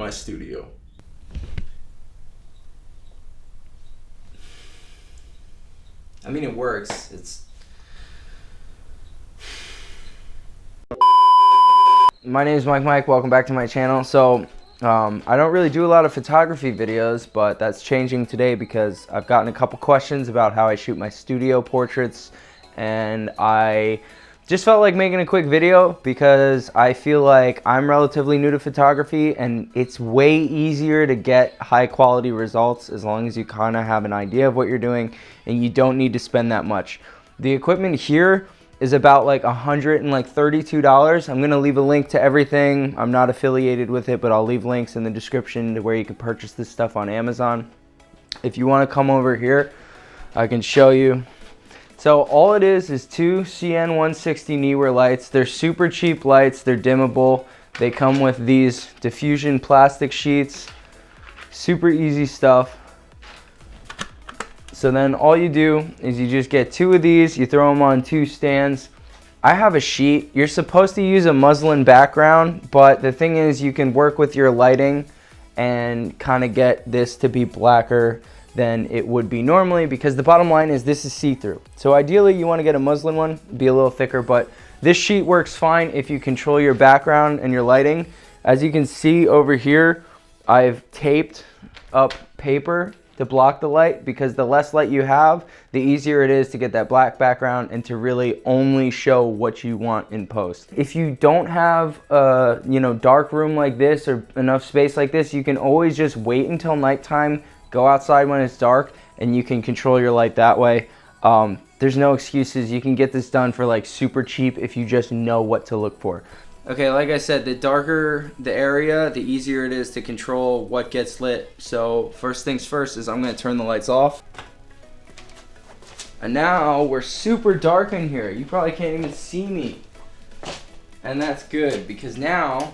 my studio. I mean, it works. My name is Mike. Welcome back to my channel. So I don't really do a lot of photography videos, but that's changing today because I've gotten a couple questions about how I shoot my studio portraits, and I just felt like making a quick video because I feel like I'm relatively new to photography and it's way easier to get high quality results as long as you kind of have an idea of what you're doing and you don't need to spend that much. The equipment here is about like $132. I'm gonna leave a link to everything. I'm not affiliated with it, but I'll leave links in the description to where you can purchase this stuff on Amazon. If you wanna come over here, I can show you. So all it is two CN160 Neewer lights. They're super cheap lights, they're dimmable. They come with these diffusion plastic sheets. Super easy stuff. So then all you do is you just get two of these, you throw them on two stands. I have a sheet. You're supposed to use a muslin background, but the thing is you can work with your lighting and kind of get this to be blacker than it would be normally, because the bottom line is this is see-through. So ideally you want to get a muslin one, be a little thicker, but this sheet works fine if you control your background and your lighting. As you can see over here, I've taped up paper to block the light, because the less light you have, the easier it is to get that black background and to really only show what you want in post. If you don't have a dark room like this or enough space like this, you can always just wait until nighttime, go outside when it's dark, and you can control your light that way. There's no excuses. You can get this done for like super cheap if you just know what to look for. Okay, like I said, the darker the area, the easier it is to control what gets lit. So first things first is I'm gonna turn the lights off. And now we're super dark in here. You probably can't even see me. And that's good, because now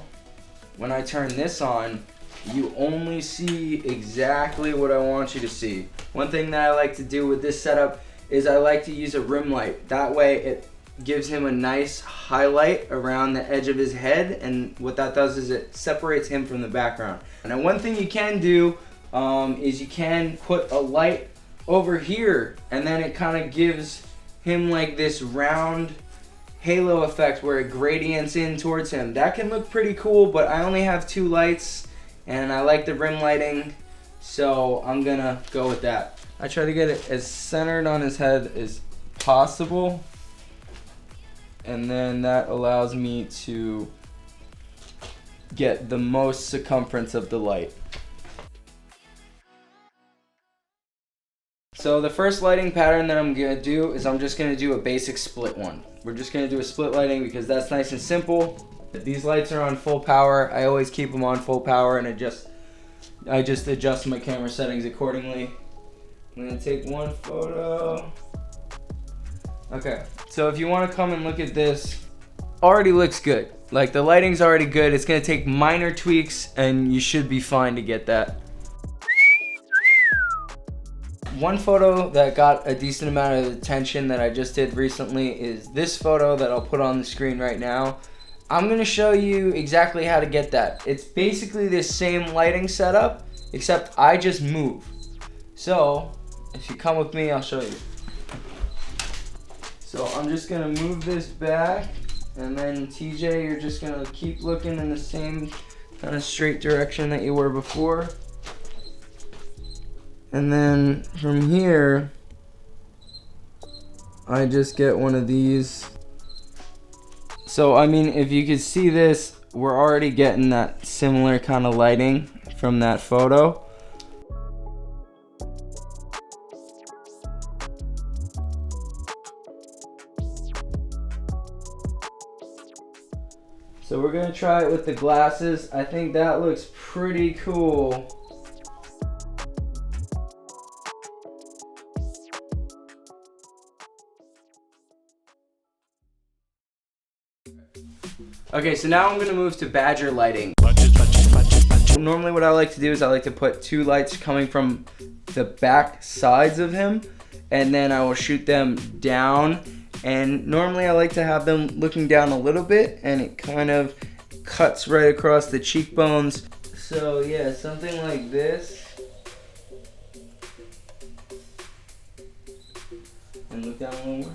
when I turn this on, you only see exactly what I want you to see. One thing that I like to do with this setup is I like to use a rim light. That way it gives him a nice highlight around the edge of his head, and what that does is it separates him from the background. Now one thing you can do is you can put a light over here, and then it kind of gives him like this round halo effect where it gradients in towards him. That can look pretty cool, but I only have two lights and I like the rim lighting, so I'm gonna go with that. I try to get it as centered on his head as possible, and then that allows me to get the most circumference of the light. So the first lighting pattern that I'm gonna do is I'm just gonna do a basic split one. We're just gonna do a split lighting because that's nice and simple. These lights are on full power. I always keep them on full power, and I just adjust my camera settings accordingly. I'm gonna take one photo. Okay, so if you want to come and look at this, already looks good. Like the lighting's already good. It's gonna take minor tweaks and you should be fine to get that. One photo that got a decent amount of attention that I just did recently is this photo that I'll put on the screen right now. I'm gonna show you exactly how to get that. It's basically the same lighting setup, except I just move. So if you come with me, I'll show you. So I'm just gonna move this back, and then TJ, you're just gonna keep looking in the same kind of straight direction that you were before. And then from here, I just get one of these. So I mean, if you could see this, we're already getting that similar kind of lighting from that photo. So we're gonna try it with the glasses. I think that looks pretty cool. Okay, so now I'm gonna move to badger lighting. Normally what I like to do is I like to put two lights coming from the back sides of him, and then I will shoot them down. And normally I like to have them looking down a little bit, and it kind of cuts right across the cheekbones. So yeah, something like this. And look down a little more.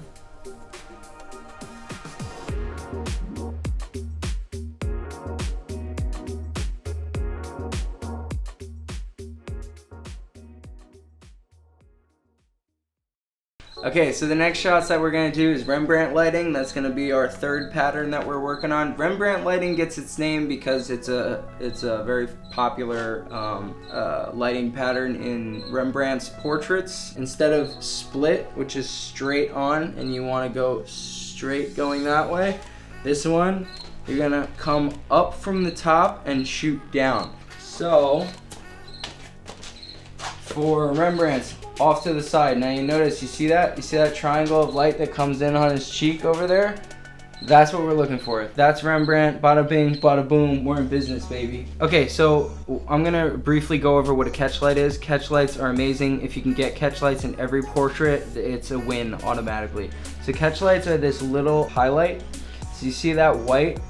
Okay, so the next shots that we're going to do is Rembrandt lighting. That's going to be our third pattern that we're working on. Rembrandt lighting gets its name because it's a very popular lighting pattern in Rembrandt's portraits. Instead of split, which is straight on, and you want to go straight going that way, this one, you're going to come up from the top and shoot down. So, for Rembrandt's, off to the side. Now you notice, you see that? You see that triangle of light that comes in on his cheek over there? That's what we're looking for. That's Rembrandt. Bada bing, bada boom. We're in business, baby. Okay, so I'm gonna briefly go over what a catch light is. Catch lights are amazing. If you can get catch lights in every portrait, it's a win automatically. So catch lights are this little highlight. So you see that white?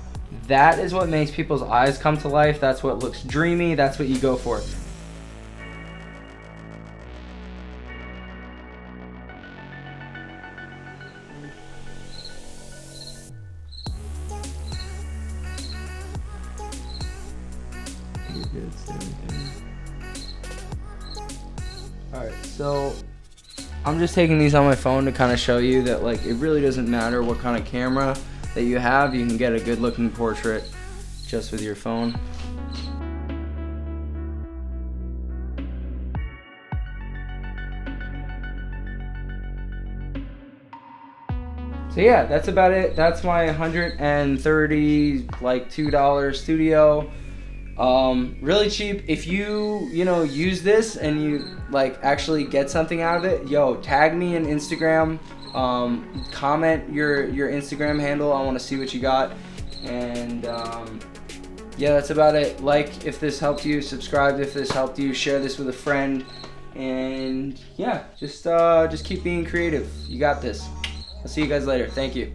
That is what makes people's eyes come to life. That's what looks dreamy. That's what you go for. Alright, so I'm just taking these on my phone to kind of show you that, like, it really doesn't matter what kind of camera that you have. You can get a good looking portrait just with your phone. So yeah, that's about it. That's my $130, like $2 studio. Really cheap. If you use this and you like actually get something out of it, yo, tag me on Instagram, comment your Instagram handle. I want to see what you got. And yeah, that's about it. Like if this helped you, subscribe if this helped you, share this with a friend, and yeah, just keep being creative. You got this. I'll see you guys later. Thank you.